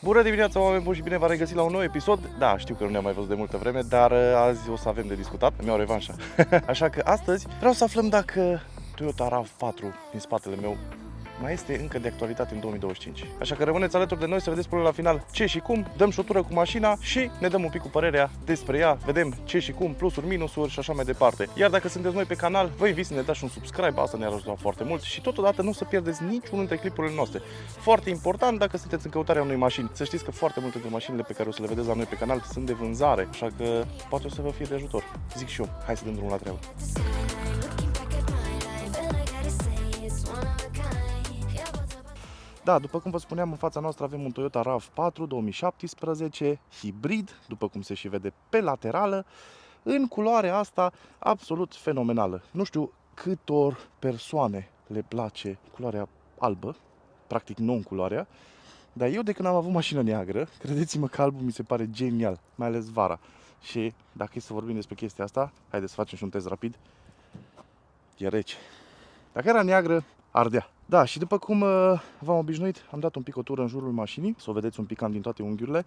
Bună dimineața, oameni buni, și bine v-am regăsit la un nou episod. Da, știu că nu ne-am mai văzut de multă vreme, dar azi o să avem de discutat, îmi iau revanșa. Așa că astăzi vreau să aflăm dacă Toyota RAV4 din spatele meu mai este încă de actualitate în 2025. Așa că rămâneți alături de noi să vedeți până la final ce și cum, dăm șotură cu mașina și ne dăm un pic cu părerea despre ea, vedem ce și cum, plusuri, minusuri și așa mai departe. Iar dacă sunteți noi pe canal, vă invit să ne dați un subscribe, asta ne-ar ajuta foarte mult și totodată nu o să pierdeți niciunul dintre clipurile noastre. Foarte important dacă sunteți în căutarea unei mașini. Să știți că foarte multe dintre mașinile pe care o să le vedeți la noi pe canal sunt de vânzare, așa că poate o să vă fie de ajutor. Zic și eu, hai să dăm drumul la treabă. Da, după cum vă spuneam, în fața noastră avem un Toyota RAV4 2017, hibrid, după cum se și vede pe laterală, în culoarea asta absolut fenomenală. Nu știu câtor persoane le place culoarea albă, practic non-culoarea, dar eu de când am avut mașină neagră, credeți-mă că albul mi se pare genial, mai ales vara. Și dacă e să vorbim despre chestia asta, haideți să facem și un test rapid. E rece. Dacă era neagră, ardea. Da, și după cum v-am obișnuit, am dat un pic o tură în jurul mașinii, să o vedeți un pic cam din toate unghiurile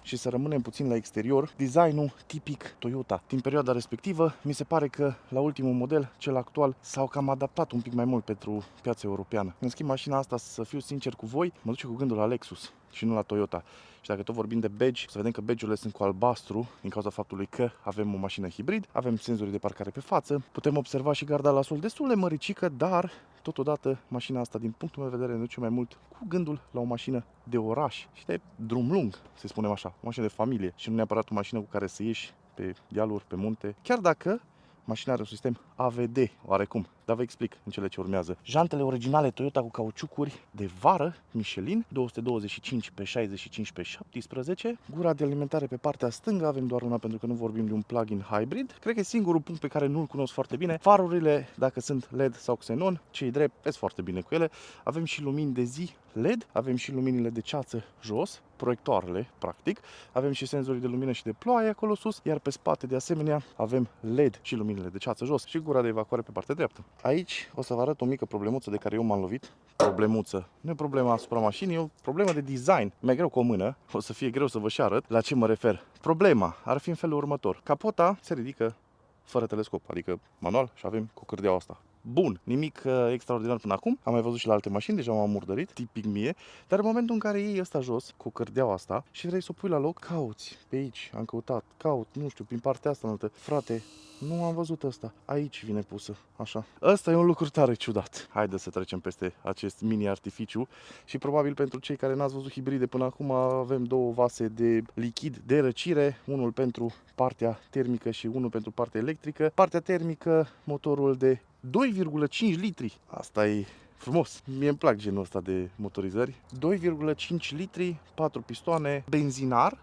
și să rămânem puțin la exterior. Designul tipic Toyota din perioada respectivă, mi se pare că la ultimul model, cel actual, s-au cam adaptat un pic mai mult pentru piața europeană. În schimb, mașina asta, să fiu sincer cu voi, mă duce cu gândul la Lexus și nu la Toyota. Și dacă tot vorbim de badge, să vedem că badge-urile sunt cu albastru din cauza faptului că avem o mașină hibrid, avem senzori de parcare pe față, putem observa și garda la sol destul de măricică, dar totodată mașina asta, din punctul meu de vedere, ne duce mai mult cu gândul la o mașină de oraș și de drum lung, să spunem așa, o mașină de familie și nu neapărat o mașină cu care să ieși pe dealuri, pe munte, chiar dacă mașina are un sistem AVD, oarecum. Dar vă explic în cele ce urmează. Jantele originale Toyota cu cauciucuri de vară, Michelin, 225 pe 65 pe 17. Gura de alimentare pe partea stângă, avem doar una pentru că nu vorbim de un plug-in hybrid. Cred că e singurul punct pe care nu-l cunosc foarte bine. Farurile, dacă sunt LED sau xenon, cei drept, vezi foarte bine cu ele. Avem și lumini de zi LED, avem și luminile de ceață jos, proiectoarele, practic. Avem și senzorii de lumină și de ploaie acolo sus, iar pe spate, de asemenea, avem LED și luminile de ceață jos și gura de evacuare pe partea dreaptă. Aici o să vă arăt o mică problemuță de care eu m-am lovit. Problemuță. Nu e problema asupra mașinii, e o problemă de design. Mai greu cu o mână, o să fie greu să vă și arăt la ce mă refer. Problema ar fi în felul următor. Capota se ridică fără telescop, adică manual, și avem cocârdeaua asta. Bun, nimic extraordinar până acum, am mai văzut și la alte mașini, deja m-am murdărit, tipic mie, dar în momentul în care iei ăsta jos, cu cărdeaua asta, și vrei să o pui la loc, cauți pe aici, am căutat, caut, nu știu, prin partea asta înaltă. Frate, nu am văzut asta, aici vine pusă, așa. Ăsta e un lucru tare ciudat. Haideți să trecem peste acest mini artificiu și probabil pentru cei care n-ați văzut hibride până acum, avem două vase de lichid de răcire, unul pentru partea termică și unul pentru partea electrică. Partea termică, motorul de 2,5 litri. Asta e frumos. Mie îmi plac genul ăsta de motorizări. 2,5 litri, 4 pistoane, benzinar,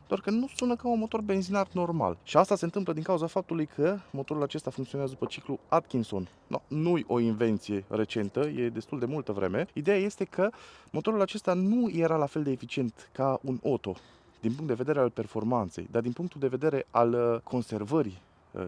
doar că nu sună ca un motor benzinar normal. Și asta se întâmplă din cauza faptului că motorul acesta funcționează după ciclu Atkinson. No, nu-i o invenție recentă, e destul de multă vreme. Ideea este că motorul acesta nu era la fel de eficient ca un Otto din punct de vedere al performanței, dar din punctul de vedere al conservării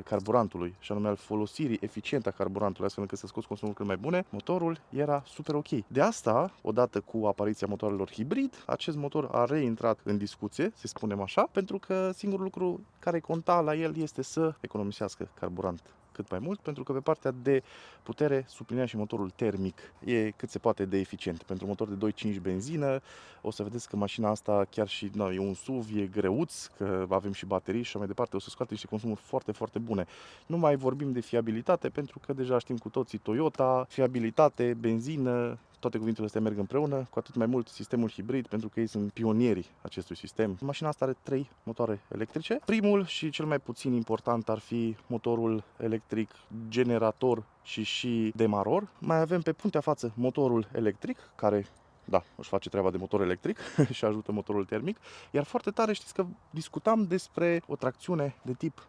carburantului și anume al folosirii eficiente a carburantului, astfel încât să scoți consumul cât mai bune, motorul era super ok. De asta, odată cu apariția motoarelor hibrid, acest motor a reintrat în discuție, să spunem așa, pentru că singurul lucru care conta la el este să economisească carburant cât mai mult, pentru că pe partea de putere suplinea și motorul termic. E cât se poate de eficient. Pentru motor de 2.5 benzină, o să vedeți că mașina asta chiar și e un SUV, e greuț, că avem și baterii și așa mai departe, o să scoate niște consumuri foarte, foarte bune. Nu mai vorbim de fiabilitate, pentru că deja știm cu toții Toyota, fiabilitate, benzină, toate cuvintele astea merg împreună, cu atât mai mult sistemul hibrid, pentru că ei sunt pionierii acestui sistem. Mașina asta are 3 motoare electrice. Primul și cel mai puțin important ar fi motorul electric generator și demaror. Mai avem pe puntea față motorul electric, care da, își face treaba de motor electric și ajută motorul termic. Iar foarte tare știți că discutam despre o tracțiune de tip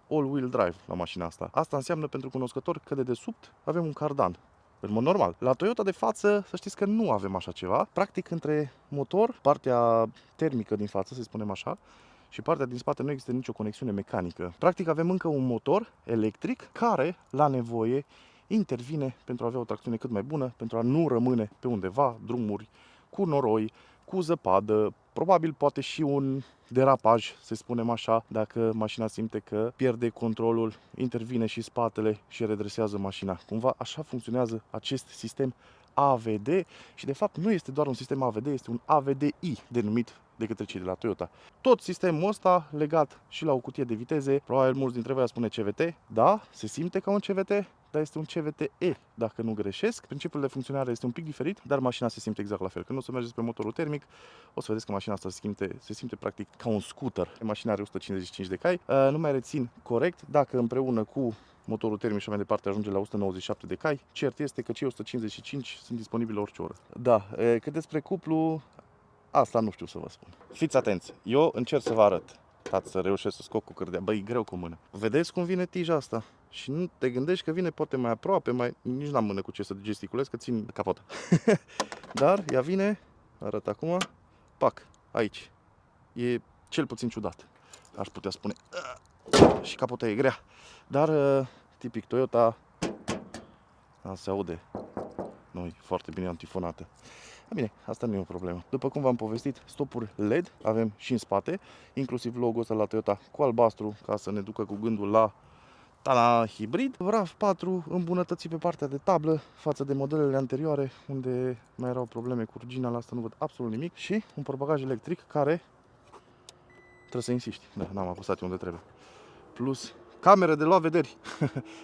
all-wheel drive la mașina asta. Asta înseamnă pentru cunoscători că de desubt avem un cardan. În mod normal. La Toyota de față, să știți că nu avem așa ceva. Practic, între motor, partea termică din față, să spunem așa, și partea din spate nu există nicio conexiune mecanică. Practic, avem încă un motor electric care, la nevoie, intervine pentru a avea o tracțiune cât mai bună, pentru a nu rămâne pe undeva drumuri cu noroi, cu zăpadă, Probabil poate și un derapaj, să spunem așa, dacă mașina simte că pierde controlul, intervine și spatele și redresează mașina. Cumva așa funcționează acest sistem AVD și de fapt nu este doar un sistem AVD, este un AVDI denumit de către cei de la Toyota. Tot sistemul ăsta legat și la o cutie de viteze, probabil mulți dintre voi ar spune CVT, da, se simte ca un CVT, dar este un CVT-E, dacă nu greșesc. Principiul de funcționare este un pic diferit, dar mașina se simte exact la fel. Când o să mergeți pe motorul termic, o să vedeți că mașina asta se simte practic ca un scooter. Mașina are 155 de cai, nu mai rețin corect dacă împreună cu motorul termic și mai departe ajunge la 197 de cai. Cert este că cei 155 sunt disponibili orice oră. Da, cât despre cuplu, asta nu știu să vă spun. Fiți atenți, eu încerc să vă arăt. Stați să reușesc să scot cu cârdea. Băi, e greu cu mână. Vedeți cum vine tija asta? Și nu te gândești că vine poate mai aproape, nici n-am mână cu ce să gesticulez, că țin capota. Dar ea vine, arăt acum, pac, aici. E cel puțin ciudat, aș putea spune. Și capota e grea. Dar, tipic Toyota, se aude. Nu, e foarte bine antifonată. Bine, asta nu e o problemă. După cum v-am povestit, stopuri LED avem și în spate, inclusiv logo-ul ăsta la Toyota cu albastru, ca să ne ducă cu gândul la Tana hibrid. RAV4 îmbunătățit pe partea de tablă față de modelele anterioare, unde mai erau probleme cu rugina, la asta nu văd absolut nimic. Și un portbagaj electric care trebuie să insiști. Da, n-am apăsat unde trebuie. Plus cameră de luat vederi.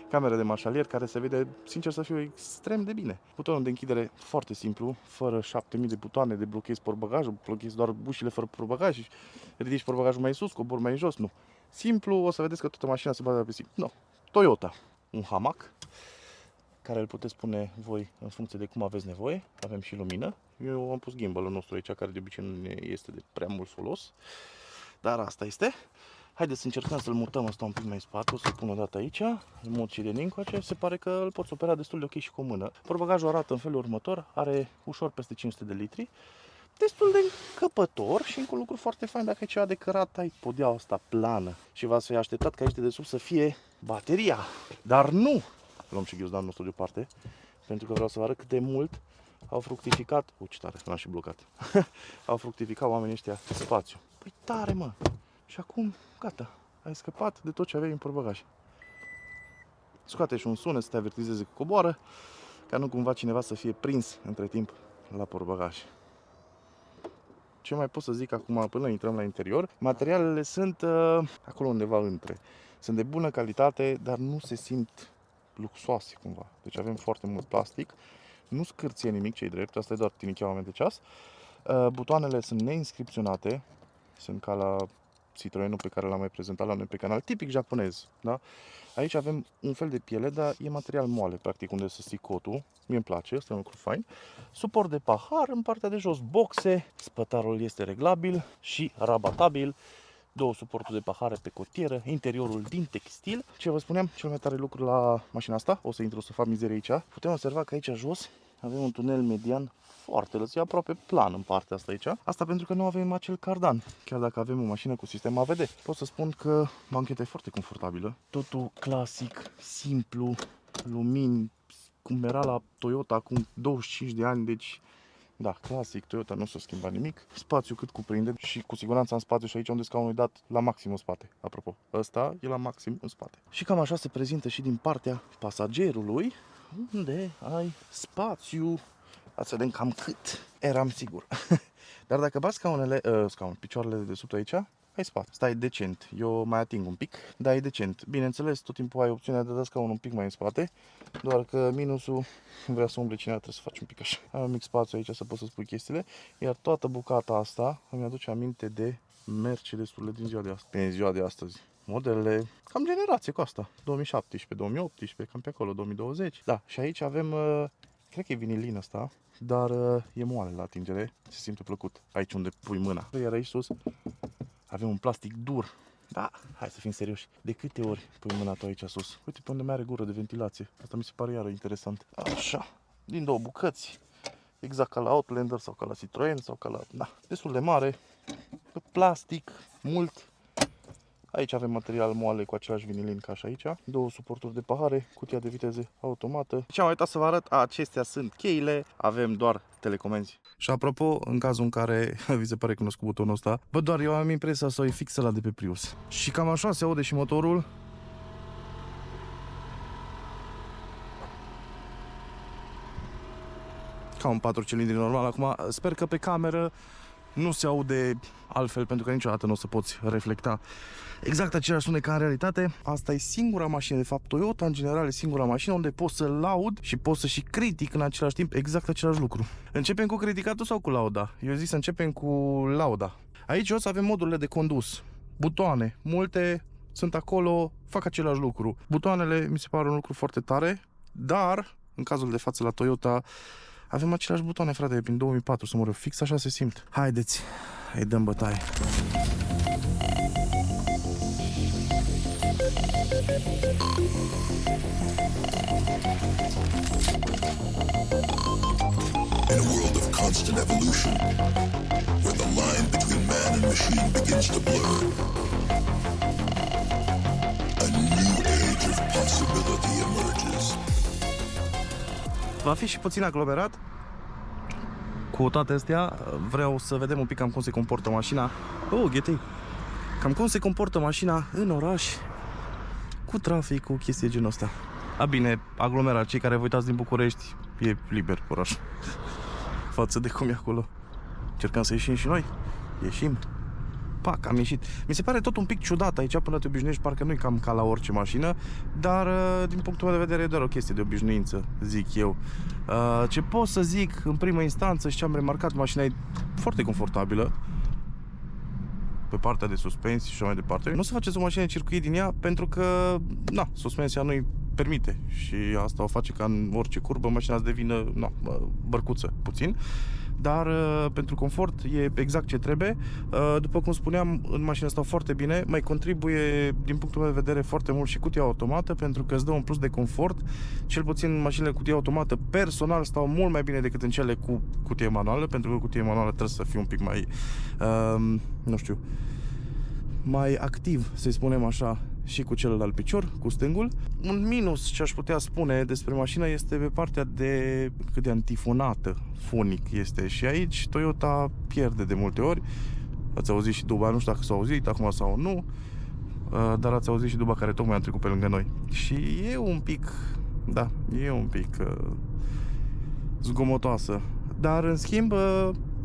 Cameră de marșalier care se vede, sincer să fiu, extrem de bine. Butonul de închidere foarte simplu, fără 7000 de butoane, de blochezi portbagajul, blochezi doar ușile fără portbagaj, ridici portbagajul mai sus, cobori mai jos, nu. Simplu, o să vedeți că toată mașina se bazează pe simplu. No. Toyota, un hamac care îl puteți pune voi în funcție de cum aveți nevoie. Avem și lumină. Eu am pus gimbalul nostru aici, care de obicei nu ne este de prea mult folos. Dar asta este. Haideți să încercăm să-l mutăm ăsta un pic mai în spate. O să-l pun o dată aici, în mod și de încoace. Se pare că îl poți opera destul de ok și cu o mână. Portbagajul arată în felul următor. Are ușor peste 500 de litri. Destul de încăpător și încă un lucru foarte fain, dacă ai ceva de cărat, ai podeaua asta plană și v-ați fi așteptat ca aici de sub să fie bateria. Dar nu! Luăm și ghiozdanul nostru deoparte, pentru că vreau să vă arăt cât de mult au fructificat. Ce tare, l-am și blocat. Au fructificat oamenii ăștia spațiu. Păi tare, mă! Și acum, gata, ai scăpat de tot ce aveai în portbagaj. Scoate și un sunet să te avertizeze că coboară, ca nu cumva cineva să fie prins între timp la portbagaj. Ce mai pot să zic acum până intrăm la interior? Materialele sunt acolo undeva între. Sunt de bună calitate, dar nu se simt luxoase cumva. Deci avem foarte mult plastic. Nu scârție nimic, ce-i drept, asta e doar tinicheaua de ceas. Butoanele sunt neinscripționate. Sunt ca la Citroenul pe care l-am mai prezentat la noi pe canal, tipic japonez, da? Aici avem un fel de piele, dar e material moale, practic, unde să ții cotul. Mie îmi place, este un lucru fain. Suport de pahar, în partea de jos boxe, spătarul este reglabil și rabatabil. Două suporturi de pahare pe cotieră, interiorul din textil. Ce vă spuneam, cel mai tare lucru la mașina asta, o să intru să fac mizerie aici. Putem observa că aici jos avem un tunel median foarte lățit, aproape plan în partea asta aici. Asta pentru că nu avem acel cardan. Chiar dacă avem o mașină cu sistem AVD. Pot să spun că bancheta e foarte confortabilă. Totul clasic, simplu, lumini, cum era la Toyota acum 25 de ani, deci da, clasic, Toyota, nu s-a schimbat nimic. Spațiu cât cuprinde și cu siguranță în spate și aici unde scaunul e dat la maxim în spate. Apropo, ăsta e la maxim în spate. Și cam așa se prezintă și din partea pasagerului, unde ai spațiu. Să vedem cam cât. Eram sigur. Dar dacă bați picioarele de sub aici, ai spate. Stai decent. Eu mai ating un pic, dar e decent. Bineînțeles, tot timpul ai opțiunea de a da scaunul un pic mai în spate, doar că minusul vrea să umble cineva, trebuie să faci un pic așa. Ai un mic spațiu aici să poți să spui chestiile, iar toată bucata asta îmi aduce aminte de Mercedes-urile din ziua de astăzi. În ziua de astăzi. Modelele cam generație cu asta. 2017, 2018, cam pe acolo, 2020. Da, și aici avem, cred că e vinilin asta, dar e moale la atingere, se simte plăcut aici unde pui mâna. Iar aici sus avem un plastic dur. Da, hai să fim serioși. De câte ori pui mâna tu aici sus? Uite pe unde mai are gură de ventilație. Asta mi se pare iară interesant. Așa, din două bucăți. Exact ca la Outlander sau ca la Citroen sau ca la... Da, destul de mare. Plastic, mult. Aici avem material moale cu același vinilin ca și aici. Două suporturi de pahare, cutia de viteze automată. Și am uitat să vă arăt, acestea sunt cheile, avem doar telecomenzi. Și apropo, în cazul în care vi se pare cunoscut butonul ăsta, bă, doar eu am impresia să o e fix ăla de pe Prius. Și cam așa se aude și motorul. Ca un 4 cilindri normal. Acum, sper că pe cameră nu se aude altfel, pentru că niciodată nu o să poți reflecta exact același sunet ca în realitate. Asta e singura mașină, de fapt Toyota în general e singura mașină unde pot să laud și pot să și critic în același timp exact același lucru. Începem cu criticatul sau cu lauda? Eu zic să începem cu lauda. Aici o să avem modurile de condus. Butoane, multe sunt acolo, fac același lucru. Butoanele mi se pare un lucru foarte tare, dar în cazul de față la Toyota avem aceleași butoane, frate, prin 2004, să mă rog, fix așa se simt. Haideți, îi dăm bătaie. In a world of constant evolution, where the line between man and machine begins to blur, a new age of possibility emerges. Va fi și puțin aglomerat. Cu toate astea, vreau să vedem un pic cam cum se comportă mașina. Ghete! Cam cum se comportă mașina în oraș, cu trafic, cu chestii genul ăsta. Bine, aglomerat, cei care vă uitați din București, e liber oraș. Față de cum e acolo. Încercăm să ieșim și noi. Ieșim. Pac, am ieșit. Mi se pare tot un pic ciudat aici, până te obișnuiești, parcă nu-i cam ca la orice mașină, dar din punctul meu de vedere e doar o chestie de obișnuință, zic eu. Ce pot să zic în primă instanță și ce am remarcat, mașina e foarte confortabilă pe partea de suspensii și așa mai departe. Nu o să faceți o mașină de circuit din ea pentru că, na, suspensia nu-i permite și asta o face ca în orice curbă mașina să devină, na, bărcuță puțin. Dar pentru confort e exact ce trebuie. După cum spuneam, în mașina stau foarte bine. Mai contribuie, din punctul meu de vedere, foarte mult și cutia automată, pentru că îți dă un plus de confort. Cel puțin mașinile cu cutie automată personal stau mult mai bine decât în cele cu cutie manuală, pentru că cutie manuală trebuie să fie un pic mai, nu știu, mai activ, să-i spunem așa, și cu celălalt picior, cu stângul. Un minus ce aș putea spune despre mașină este pe partea de cât de antifonată fonic este. Și aici Toyota pierde de multe ori. Ați auzit și duba, nu știu dacă s-a auzit acum sau nu, dar ați auzit și duba care tocmai a trecut pe lângă noi. Și e un pic, da, e un pic zgomotoasă. Dar în schimb,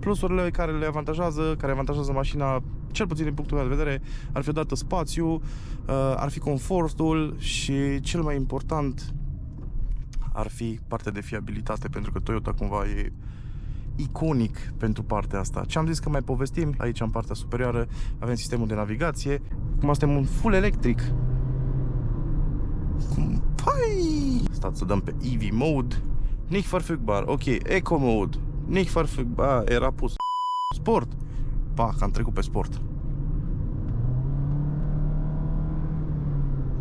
plusurile care avantajează mașina, cel puțin din punctul meu de vedere, ar fi odată spațiu, ar fi confortul și cel mai important ar fi partea de fiabilitate, pentru că Toyota cumva e iconic pentru partea asta. Ce am zis că mai povestim, aici în partea superioară avem sistemul de navigație. Acum suntem un full electric. Păi! Stați să dăm pe EV mode. Nicht verfügbar. Ok, Eco mode. Nicht verfügbar. Era pus. Sport. Pac, am trecut pe sport.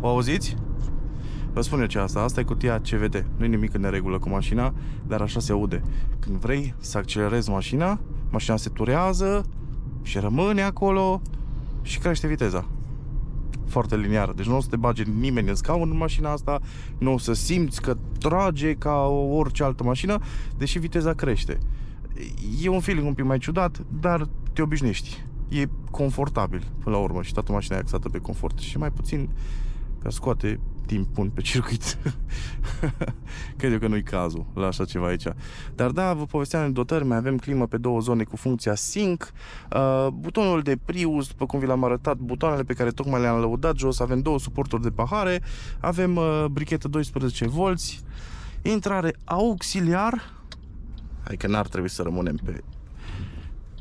O auziți? Vă spun eu ce asta e cutia CVT. Nu e nimic în neregulă cu mașina, dar așa se aude. Când vrei să accelerezi mașina, mașina se turează și rămâne acolo și crește viteza. Foarte liniară. Deci nu o să te bage nimeni în scaun în mașina asta, nu o să simți că trage ca orice altă mașină, deși viteza crește. E un feeling un pic mai ciudat, dar te obișnuiești. E confortabil până la urmă și toată mașina e axată pe confort și mai puțin pe a scoate timp bun pe circuit. Cred eu că nu-i cazul la așa ceva aici. Dar da, vă povesteam anecdotări, mai avem climă pe două zone cu funcția Sync, butonul de Prius, după cum vi l-am arătat, butoanele pe care tocmai le-am lăudat jos, avem două suporturi de pahare, avem brichetă 12V, intrare auxiliar, adică n-ar trebui să rămânem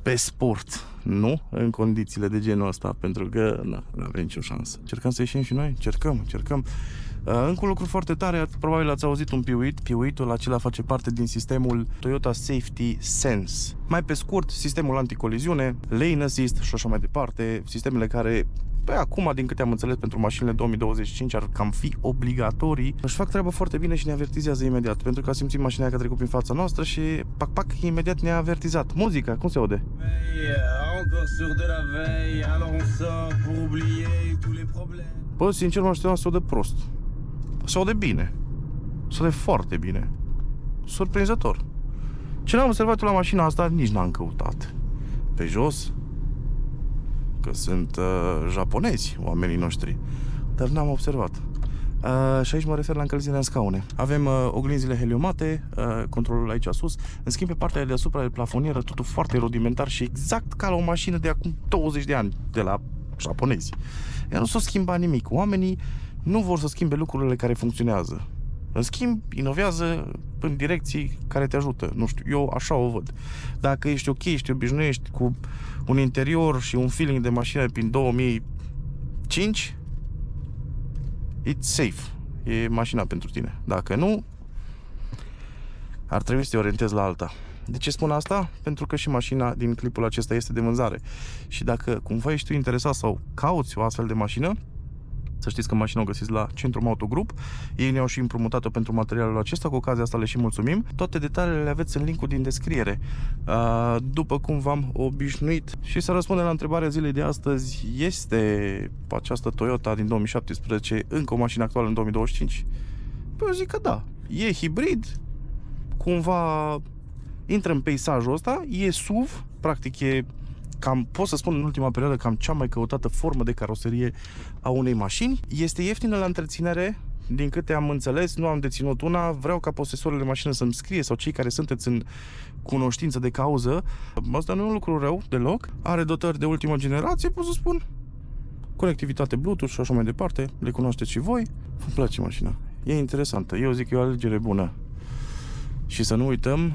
pe sport, nu? În condițiile de genul ăsta, pentru că nu avem nicio șansă. Încercăm să ieșim și noi? Încercăm. Încă un lucru foarte tare, probabil ați auzit un piuit. Piuitul acela face parte din sistemul Toyota Safety Sense. Mai pe scurt, sistemul anticoliziune, lane assist și așa mai departe, sistemele care, acum, din câte am înțeles, pentru mașinile 2025 ar cam fi obligatorii. Își fac treaba foarte bine și ne avertizează imediat, pentru că a simțit mașina că a trecut prin fața noastră și pac, imediat ne-a avertizat. Muzica, cum se aude? Encore sur de la veille, alors on sort pour oublier tous les Bă, sincer, mă așteptam să o de prost. Să o de bine. Să o de foarte bine. Surprinzător. Ce n-am observat eu la mașina asta, nici n-am căutat. Pe jos, că sunt japonezi oamenii noștri, dar n-am observat. Și aici mă refer la încălzirea în scaune. Avem oglinzile heliumate, controlul aici sus. În schimb, pe partea de deasupra de plafonieră, totul foarte rudimentar și exact ca la o mașină de acum 20 de ani, de la japonezi. Iar nu s-a schimbat nimic. Oamenii nu vor să schimbe lucrurile care funcționează. În schimb, inovează în direcții care te ajută. Nu știu, eu așa o văd. Dacă ești ok, te obișnuiești cu un interior și un feeling de mașină prin 2005, it's safe. E mașina pentru tine. Dacă nu, ar trebui să te orientezi la alta. De ce spun asta? Pentru că și mașina din clipul acesta este de vânzare. Și dacă cumva ești tu interesat sau cauți o astfel de mașină, să știți că mașina o găsiți la Centrum Auto Group. Ei ne-au și împrumutat-o pentru materialul acesta. Cu ocazia asta le și mulțumim. Toate detaliile le aveți în linkul din descriere. După cum v-am obișnuit. Și să răspundem la întrebarea zilei de astăzi, este această Toyota din 2017 încă o mașină actuală în 2025? Păi eu zic că da. E hibrid, cumva intră în peisajul ăsta, e SUV, practic e cam, pot să spun în ultima perioadă, cam cea mai căutată formă de caroserie a unei mașini. Este ieftină la întreținere, din câte am înțeles, nu am deținut una, vreau ca posesorul de mașină să-mi scrie sau cei care sunteți în cunoștință de cauză. Asta nu e un lucru rău deloc, are dotări de ultimă generație, pot să spun, conectivitate Bluetooth și așa mai departe, le cunoașteți și voi. Îmi place mașina, e interesantă, eu zic că e o alegere bună. Și să nu uităm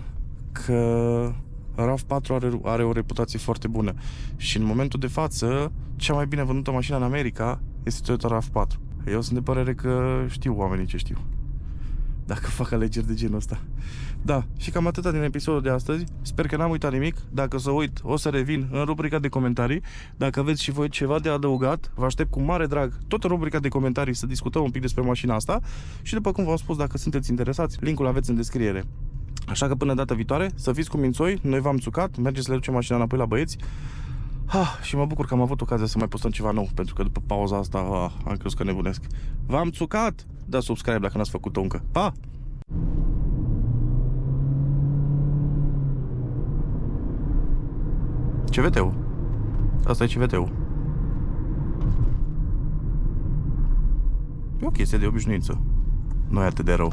că RAV4 are o reputație foarte bună și în momentul de față cea mai bine vândută mașină în America este Toyota RAV4. Eu sunt de părere că știu oamenii ce știu dacă fac alegeri de genul ăsta. Da, și cam atâta din episodul de astăzi. Sper că n-am uitat nimic. Dacă o să uit, o să revin în rubrica de comentarii. Dacă aveți și voi ceva de adăugat, vă aștept cu mare drag tot în rubrica de comentarii să discutăm un pic despre mașina asta. Și după cum v-am spus, dacă sunteți interesați, linkul aveți în descriere. Așa că până data viitoare, să fiți cu mințoi, noi v-am țucat, mergeți să le ducem mașina înapoi la băieți. Și mă bucur că am avut ocazia să mai postăm ceva nou, pentru că după pauza asta am crezut că nebunesc. V-am țucat! Dați subscribe dacă n-ați făcut-o încă. Pa! CVT-ul. Asta e CVT-ul. E o chestie de obișnuință. Nu e atât de rău.